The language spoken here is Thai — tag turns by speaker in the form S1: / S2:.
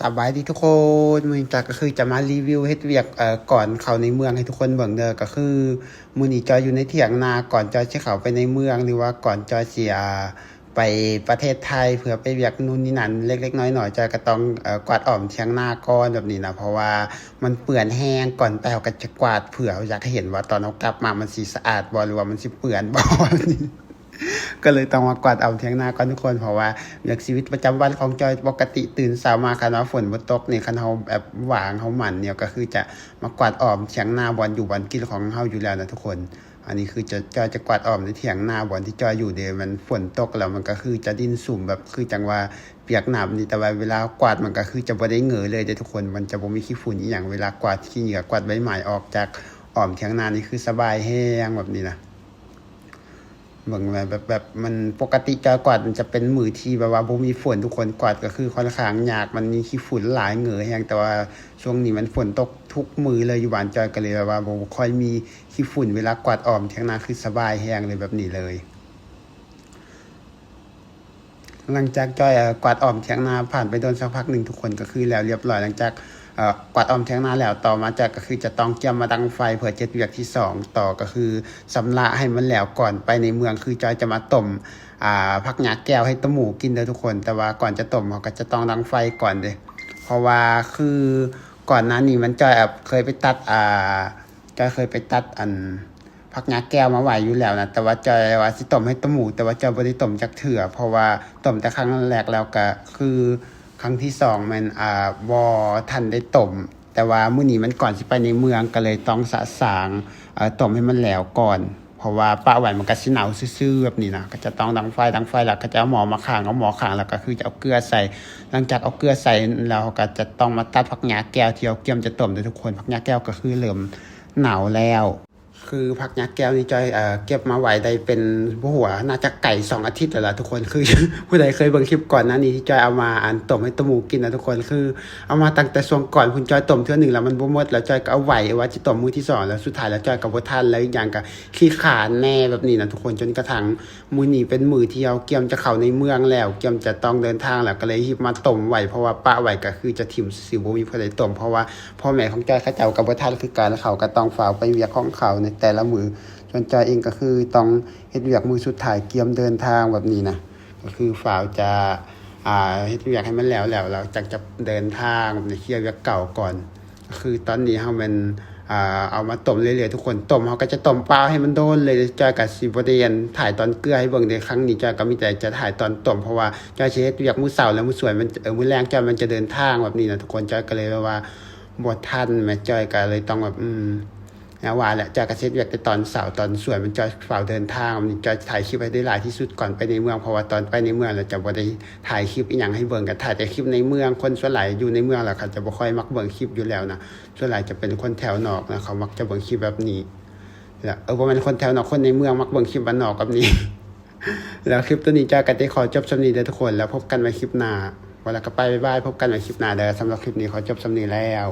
S1: สบายดีทุกคนมื้อนี้ก็คือจะมารีวิวเฮ็ดเวียกก่อนเข้าในเมืองให้ทุกคนเบิ่งเด้อก็คือมื้อนี้จอยอยู่ในเถียงนาก่อนจอยสิเข้าไปในเมืองหรือว่าก่อนจอยสิไปประเทศไทยเพื่อไปเวียกนู่นนี่นั่นเล็กๆน้อยๆจอยก็ต้องกวาดอ้อมเถียงนาก่อนแบบนี้นะเพราะว่ามันเปื้อนแรงก่อนไปเราก็จะกวาดเผื่ออยากให้เห็นว่าตอนเรากลับมามันสิสะอาดบ่หรือว่ามันสิเปื้อนบ่ ก็เลยต้องมากวาดเอาเถียงนาก่อนทุกคนเพราะว่าเรื่องชีวิตประจำวันของจอยปกติตื่นเช้ามาคันว่าฝนบ่ตกนี่คันเฮาแบบว่างเฮาหมั่นเนี่ยก็คือจะมากวาดอ้อมเถียงนาบ่อนอยู่บ่อนกินของเฮาอยู่แล้วนะทุกคนอันนี้คือจอยจะกวาดอ้อมในเถียงนาบ่อนที่จอยอยู่เด้มันฝนตกแล้วมันก็คือจะดินสุ่มแบบคือจังว่าเปียกน้ำนี่แต่ว่าเวลากวาดมันก็คือจะบ่ได้เหงื่อเลยเด้อทุกคนมันจะบ่มีขี้ฝุ่นอีหยังเวลากวาดขี้เหงื่อกวาดใบไม้ออกจากอ้อมเถียงนานี่คือสบายแรงแบบนี้นะ เบิ่งแบบมันปกติจอยกวาดมันจะเป็นมื้อที่แบบว่าบ่มีฝนทุกคนกวาดก็คือค่อนข้างยากมันมีขี้ฝุ่นหลายเหงื่อแรงแต่ว่าช่วงนี้มันฝนตกทุกมื้อเลยอยู่บ้านจอยก็เลยแบบว่าบ่ค่อยมีขี้ฝุ่นเวลากวาดอ้อมเถียงนาคือสบายแรงเลยแบบนี้เลยหลังจากจอยกวาดอ้อมเถียงนาผ่านไปโดนสักพักหนึ่งทุกคนก็คือแล้วเรียบร้อยหลังจากกวาดอ้อมเถียงนาแล้วต่อมาจากก็คือจะต้องเกี่ยมมาดังไฟเพื่อเฮ็ดเวียกที่2ต่อก็คือสำระให้มันแล้วก่อนไปในเมืองคือจอยจะมาต้มผักหยาแก้วให้ตะหมูกินเด้อทุกคนแต่ว่าก่อนจะต้มเราก็จะต้องดังไฟก่อนเด้เพราะว่าคือก่อนหน้านี้มันจอยเคยไปตัดจอยเคยไปตัดผักหญ้าแก้วมาไว้อยู่แล้วนะแต่ว่าจอยว่าสิต้มให้ตะหมูแต่ว่าจอยบ่ได้ต้มจักเทื่อเพราะว่าต้มแต่ครั้งแรกแล้วก็คือครั้งที่2มันบ่ทันได้ต้มแต่ว่ามื้อนี้มันก่อนสิไปในเมืองก็เลยต้องสะสางต้มให้มันแล้วก่อนเพราะว่าปะไว้มันก็สิเน่าซื่อๆแบบนี้นะก็จะต้องดังไฟแล้วก็จะเอาหม้อมาข้างเอาหม้อข้างแล้วก็คือจะเอาเกลือใส่หลังจากเอาเกลือใส่แล้วก็จะต้องมาตัดผักหญ้าแก้วที่เอาเกี่ยมจะต้มเด้อทุกคนผักหญ้าแก้วก็คือเริ่มหนาวแล้วคือผักหญ้าแก้วนี่จอยเก็บมาไว้ได้เป็นบ่ฮู้ว่าน่าจะไก่2อาทิตย์แล้วล่ะทุกคนคือ ผู้ใดเคยเบิ่งคลิปก่อนหน้านี้ที่จอยเอามาต้มให้ตะหมูกินนะทุกคนคือเอามาตั้งแต่ช่วงก่อนพุ่นจอยต้มเทื่อหนึ่งแล้วมันบ่หมดแล้วจอยก็เอาไว้ว่าสิต้มมื้อที่2แล้วสุดท้ายแล้วจอยก็บ่ทันแล้วอีกอย่างก็ขี้คร้านแน่แบบนี้นะทุกคนจนกระทั่งมื้อนี้เป็นมื้อที่เอาเกี่ยมจะเข้าในเมืองแล้วเกี่ยมจะต้องเดินทางแล้วก็เลยหยิบมาต้มไว้เพราะว่าปะไว้ก็คือจะถิ่มซื่อๆบ่มีผู้ใดต้มเพราะว่าพ่อแม่ของจอยเขาเจ้าก็บ่ทันคือกันเขาก็ต้องฝ้าวไปเวียกของเขาในแต่ละมื้อ ส่วนจอยเองก็คือต้องเฮ็ดเวียกมื้อสุดท้ายเกียมเดินทางแบบนี้นะก็คือฝ่าวจะเฮ็ดเวียกให้มันแล้วเราจักจะเดินทางแบบนี้เคลียร์เวียกเก่าก่อนก็คือตอนนี้เฮามันเอามาต้มเรื่อยๆทุกคนต้มเฮาก็จะต้มเปล่าให้มันโดนเลยจอยก็สิบ่ได้ถ่ายตอนเกลือให้เบิ่งในครั้งนี้จอยก็มีแต่จะถ่ายตอนต้มเพราะว่าจอยสิเฮ็ดเวียกมื้อเช้าแล้วมื้อสวยมันมื้อแลงจอยมันจะเดินทางแบบนี้นะทุกคนจอยก็เลยว่าบ่ทันแม่จอยก็เลยต้องแบบนะว่าแหละจอยก็เฮ็ดเวียกแต่ตอนเช้าตอนสวยมันจอยฝ่าวเดินทางมันจอยถ่ายคลิปให้ได้หลายที่สุดก่อนไปในเมืองเพราะว่าตอนไปในเมืองแล้วจะบ่ได้ถ่ายคลิปอีหยังให้เบิ่งก็ถ่ายแต่คลิปในเมืองคนส่วนหลายอยู่ในเมืองแหละค่ะจะบ่ค่อยมักเบิ่งคลิปอยู่แล้วนะส่วนหลายจะเป็นคนแถวนอกนะเขามักจะเบิ่งคลิปแบบนี้แล้วบ่แม่นคนแถวนอกคนในเมืองมักเบิ่งคลิปบ้านนอกแบบนี้ แล้วคลิปตัวนี้จอยก็ได้ขอจบส่ำนี้เด้อทุกคนแล้วพบกันใหม่คลิปหน้าว่าแล้วก็ไปบ๊ายบายพบกันใหม่คลิปหน้าเด้อสำหรับคลิปนี้ขอจบส่ำนี้แล้ว